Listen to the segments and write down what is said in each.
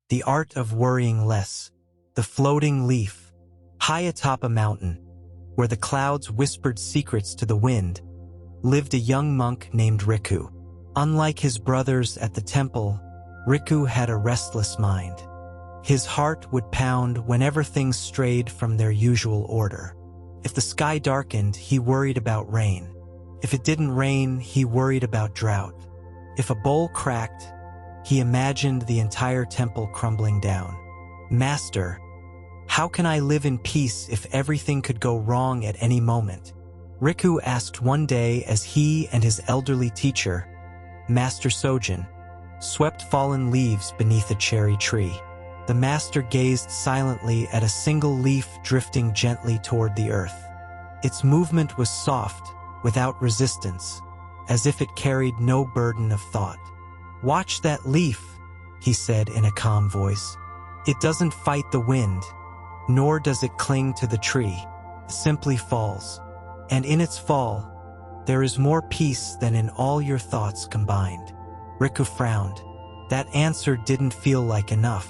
The Art of Worrying Less. The Floating Leaf. High atop a mountain, where the clouds whispered secrets to the wind, lived a young monk named Riku. Unlike his brothers at the temple, Riku had a restless mind. His heart would pound whenever things strayed from their usual order. If the sky darkened, he worried about rain. If it didn't rain, he worried about drought. If a bowl cracked, he imagined the entire temple crumbling down. Master, how can I live in peace if everything could go wrong at any moment? Riku asked one day as he and his elderly teacher, Master Sojin, swept fallen leaves beneath a cherry tree. The master gazed silently at a single leaf drifting gently toward the earth. Its movement was soft, without resistance, as if it carried no burden of thought. "Watch that leaf," he said in a calm voice. "It doesn't fight the wind, nor does it cling to the tree. It simply falls. And in its fall, there is more peace than in all your thoughts combined." Riku frowned. That answer didn't feel like enough.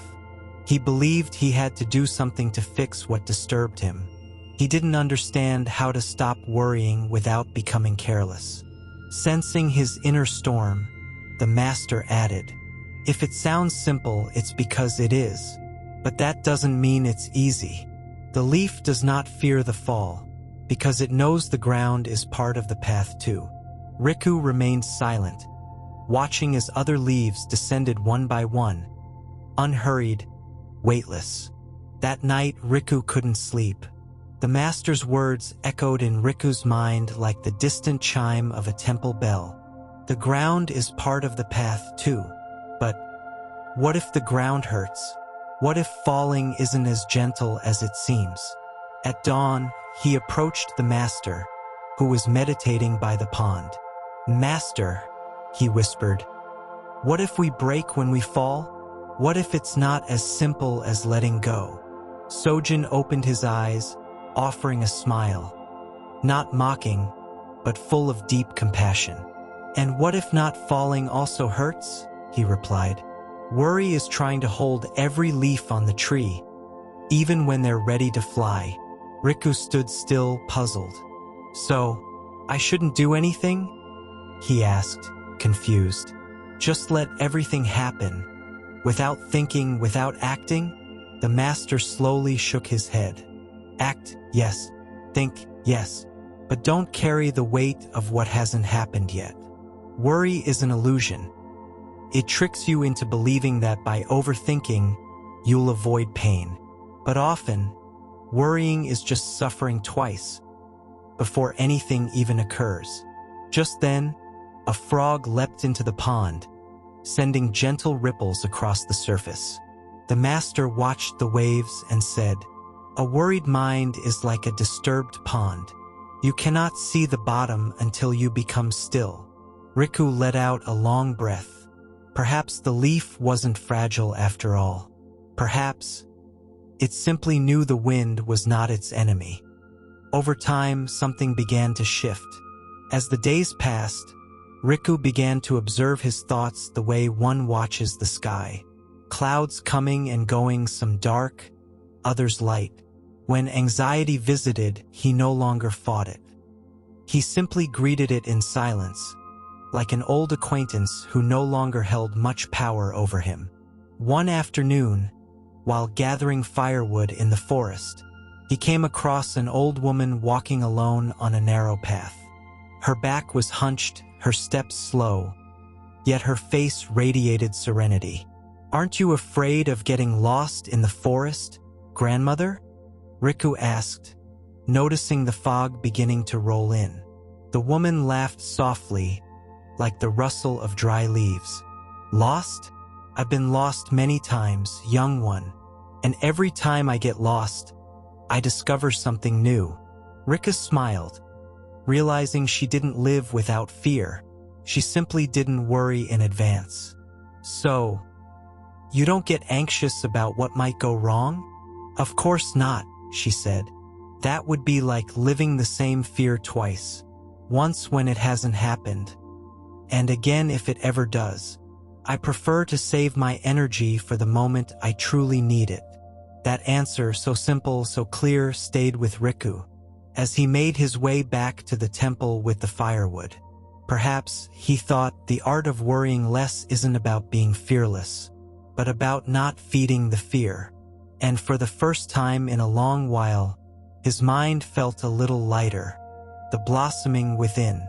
He believed he had to do something to fix what disturbed him. He didn't understand how to stop worrying without becoming careless. Sensing his inner storm, the master added, "If it sounds simple, it's because it is. But that doesn't mean it's easy. The leaf does not fear the fall, because it knows the ground is part of the path too." Riku remained silent, watching as other leaves descended one by one, unhurried, weightless. That night, Riku couldn't sleep. The master's words echoed in Riku's mind like the distant chime of a temple bell. The ground is part of the path too. But what if the ground hurts? What if falling isn't as gentle as it seems? At dawn, he approached the master, who was meditating by the pond. "Master," he whispered, "what if we break when we fall? What if it's not as simple as letting go?" Sojin opened his eyes, offering a smile, not mocking, but full of deep compassion. "And what if not falling also hurts?" he replied. "Worry is trying to hold every leaf on the tree, even when they're ready to fly." Riku stood still, puzzled. "So, I shouldn't do anything?" he asked, confused. "Just let everything happen, without thinking, without acting?" The master slowly shook his head. "Act, yes. Think, yes. But don't carry the weight of what hasn't happened yet. Worry is an illusion. It tricks you into believing that by overthinking, you'll avoid pain. But often, worrying is just suffering twice, before anything even occurs." Just then, a frog leapt into the pond, sending gentle ripples across the surface. The master watched the waves and said, "A worried mind is like a disturbed pond. You cannot see the bottom until you become still." Riku let out a long breath. Perhaps the leaf wasn't fragile after all. Perhaps it simply knew the wind was not its enemy. Over time, something began to shift. As the days passed, Riku began to observe his thoughts the way one watches the sky. Clouds coming and going, some dark, others light. When anxiety visited, he no longer fought it. He simply greeted it in silence, like an old acquaintance who no longer held much power over him. One afternoon, while gathering firewood in the forest, he came across an old woman walking alone on a narrow path. Her back was hunched, her steps slow, yet her face radiated serenity. "Aren't you afraid of getting lost in the forest, grandmother?" Riku asked, noticing the fog beginning to roll in. The woman laughed softly, like the rustle of dry leaves. "Lost? I've been lost many times, young one, and every time I get lost, I discover something new." Riku smiled, realizing she didn't live without fear. She simply didn't worry in advance. "So, you don't get anxious about what might go wrong?" "Of course not," she said. "That would be like living the same fear twice. Once when it hasn't happened, and again if it ever does. I prefer to save my energy for the moment I truly need it. That answer, so simple, so clear, stayed with Riku as he made his way back to the temple with the firewood. Perhaps, he thought, the art of worrying less isn't about being fearless, but about not feeding the fear. And for the first time in a long while, his mind felt a little lighter, the blossoming within.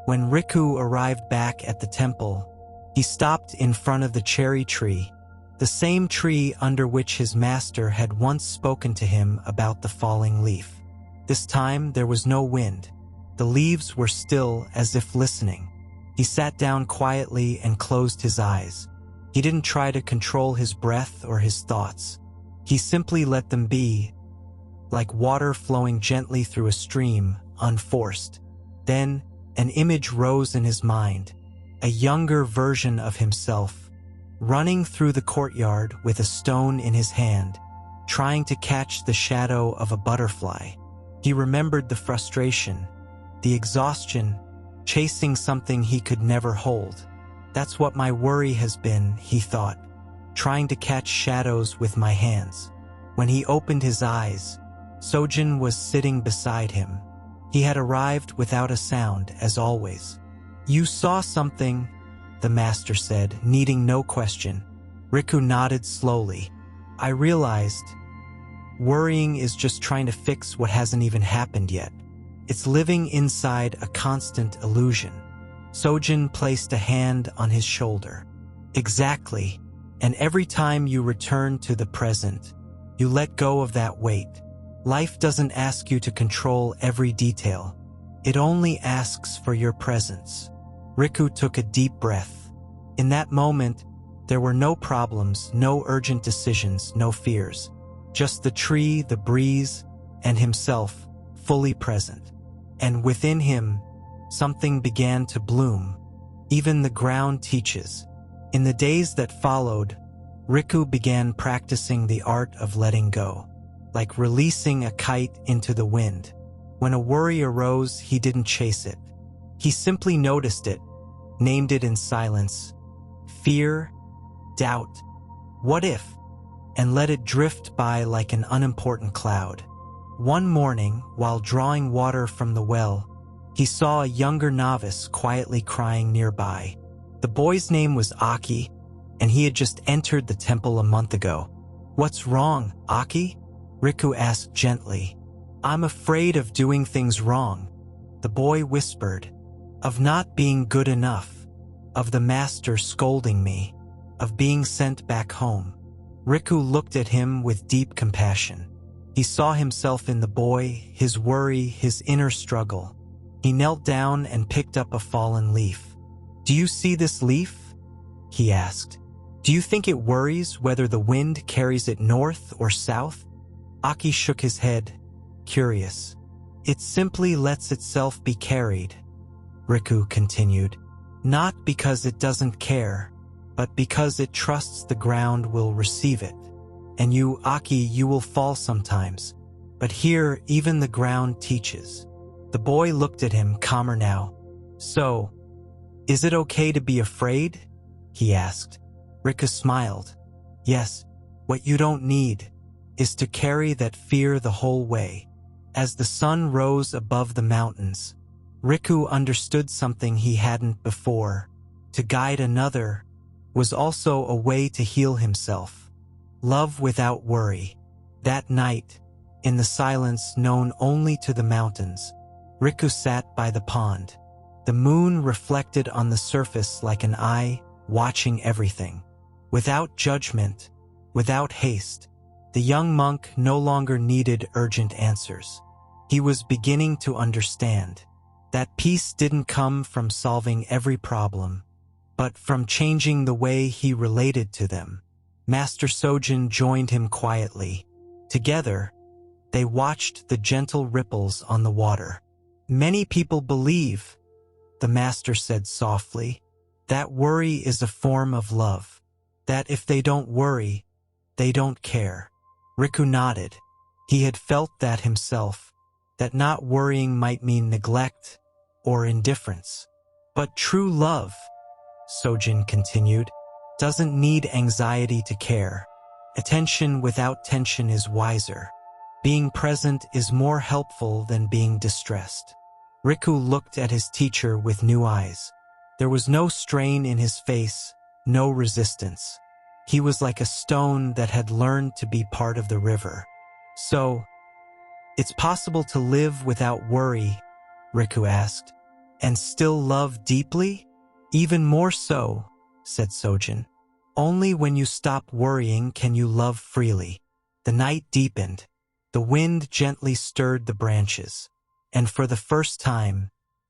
When Riku arrived back at the temple, he stopped in front of the cherry tree, the same tree under which his master had once spoken to him about the falling leaf. This time there was no wind. The leaves were still, as if listening. He sat down quietly and closed his eyes. He didn't try to control his breath or his thoughts. He simply let them be, like water flowing gently through a stream, unforced. Then, an image rose in his mind, a younger version of himself, running through the courtyard with a stone in his hand, trying to catch the shadow of a butterfly. He remembered the frustration, the exhaustion, chasing something he could never hold. That's what my worry has been, he thought, trying to catch shadows with my hands. When he opened his eyes, Sojin was sitting beside him. He had arrived without a sound, as always. You saw something, the master said, needing no question. Riku nodded slowly. I realized worrying is just trying to fix what hasn't even happened yet. It's living inside a constant illusion. Sojin placed a hand on his shoulder. Exactly. And every time you return to the present, you let go of that weight. Life doesn't ask you to control every detail. It only asks for your presence. Riku took a deep breath. In that moment, there were no problems, no urgent decisions, no fears. Just the tree, the breeze, and himself, fully present. And within him, something began to bloom. Even the ground teaches. In the days that followed, Riku began practicing the art of letting go, like releasing a kite into the wind. When a worry arose, he didn't chase it. He simply noticed it, named it in silence. Fear, doubt, what if? And let it drift by like an unimportant cloud. One morning, while drawing water from the well, he saw a younger novice quietly crying nearby. The boy's name was Aki, and he had just entered the temple a month ago. What's wrong, Aki? Riku asked gently. I'm afraid of doing things wrong, the boy whispered. Of not being good enough, of the master scolding me, of being sent back home. Riku looked at him with deep compassion. He saw himself in the boy, his worry, his inner struggle. He knelt down and picked up a fallen leaf. Do you see this leaf? He asked. Do you think it worries whether the wind carries it north or south? Aki shook his head, curious. It simply lets itself be carried, Riku continued. Not because it doesn't care, but because it trusts the ground will receive it. And you, Aki, you will fall sometimes. But here, even the ground teaches. The boy looked at him, calmer now. So, is it okay to be afraid? He asked. Riku smiled. Yes, what you don't need is to carry that fear the whole way. As the sun rose above the mountains, Riku understood something he hadn't before. To guide another was also a way to heal himself. Love without worry. That night, in the silence known only to the mountains, Riku sat by the pond. The moon reflected on the surface like an eye, watching everything. Without judgment, without haste, the young monk no longer needed urgent answers. He was beginning to understand that peace didn't come from solving every problem, but from changing the way he related to them. Master Sojin joined him quietly. Together, they watched the gentle ripples on the water. Many people believe, the master said softly, that worry is a form of love. That if they don't worry, they don't care. Riku nodded. He had felt that himself, that not worrying might mean neglect or indifference. But true love, Sojin continued, doesn't need anxiety to care. Attention without tension is wiser. Being present is more helpful than being distressed. Riku looked at his teacher with new eyes. There was no strain in his face, no resistance. He was like a stone that had learned to be part of the river. So, it's possible to live without worry, Riku asked, and still love deeply? Even more so, said Sojin. Only when you stop worrying can you love freely. The night deepened. The wind gently stirred the branches. And for the first time,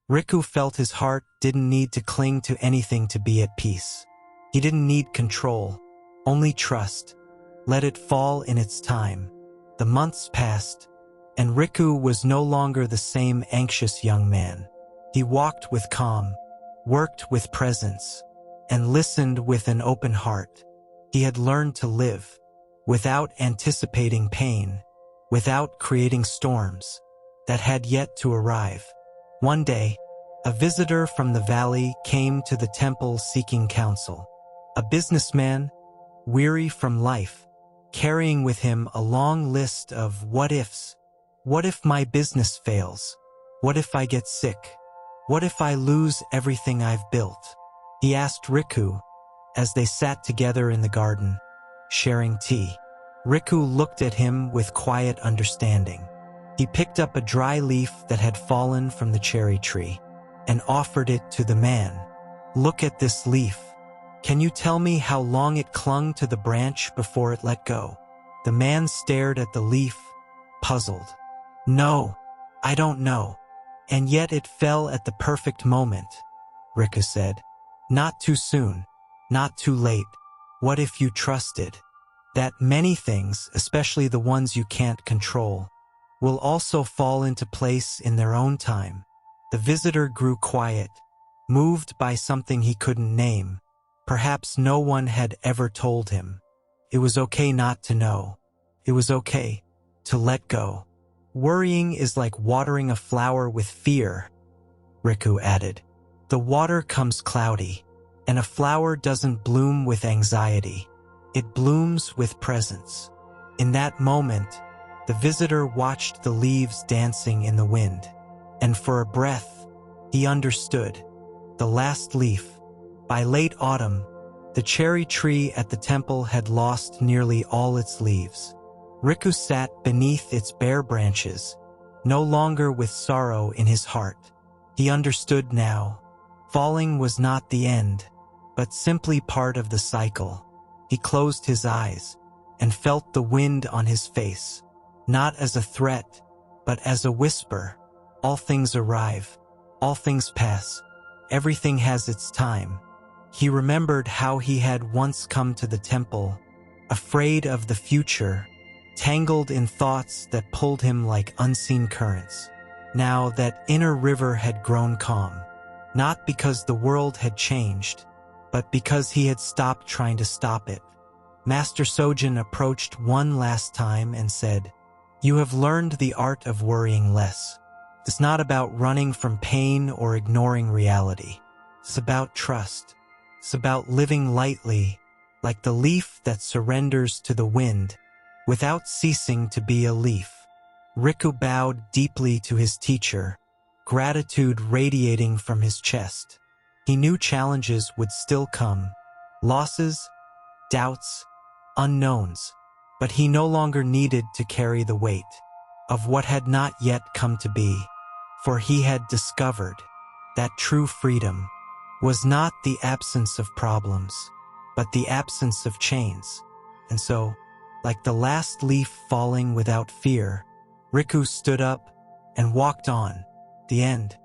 Riku felt his heart didn't need to cling to anything to be at peace. He didn't need control, only trust. Let it fall in its time. The months passed, and Riku was no longer the same anxious young man. He walked with calm, worked with presence, and listened with an open heart. He had learned to live, without anticipating pain, without creating storms that had yet to arrive. One day, a visitor from the valley came to the temple seeking counsel. A businessman, weary from life, carrying with him a long list of what-ifs. What if my business fails? What if I get sick? What if I lose everything I've built? He asked Riku as they sat together in the garden, sharing tea. Riku looked at him with quiet understanding. He picked up a dry leaf that had fallen from the cherry tree and offered it to the man. Look at this leaf. Can you tell me how long it clung to the branch before it let go? The man stared at the leaf, puzzled. No, I don't know. And yet it fell at the perfect moment, Riku said. Not too soon, not too late. What if you trusted that many things, especially the ones you can't control, will also fall into place in their own time? The visitor grew quiet, moved by something he couldn't name. Perhaps no one had ever told him. It was okay not to know. It was okay to let go. Worrying is like watering a flower with fear, Riku added. The water comes cloudy, and a flower doesn't bloom with anxiety. It blooms with presence. In that moment, the visitor watched the leaves dancing in the wind, and for a breath, he understood. The last leaf. By late autumn, the cherry tree at the temple had lost nearly all its leaves. Riku sat beneath its bare branches, no longer with sorrow in his heart. He understood now. Falling was not the end, but simply part of the cycle. He closed his eyes and felt the wind on his face, not as a threat, but as a whisper. All things arrive, all things pass, everything has its time. He remembered how he had once come to the temple, afraid of the future, tangled in thoughts that pulled him like unseen currents. Now that inner river had grown calm, not because the world had changed, but because he had stopped trying to stop it. Master Sojin approached one last time and said, "You have learned the art of worrying less. It's not about running from pain or ignoring reality. It's about trust. It's about living lightly, like the leaf that surrenders to the wind, without ceasing to be a leaf." Riku bowed deeply to his teacher, gratitude radiating from his chest. He knew challenges would still come, losses, doubts, unknowns, but he no longer needed to carry the weight of what had not yet come to be, for he had discovered that true freedom was not the absence of problems, but the absence of chains. And so, like the last leaf falling without fear, Riku stood up and walked on. The end.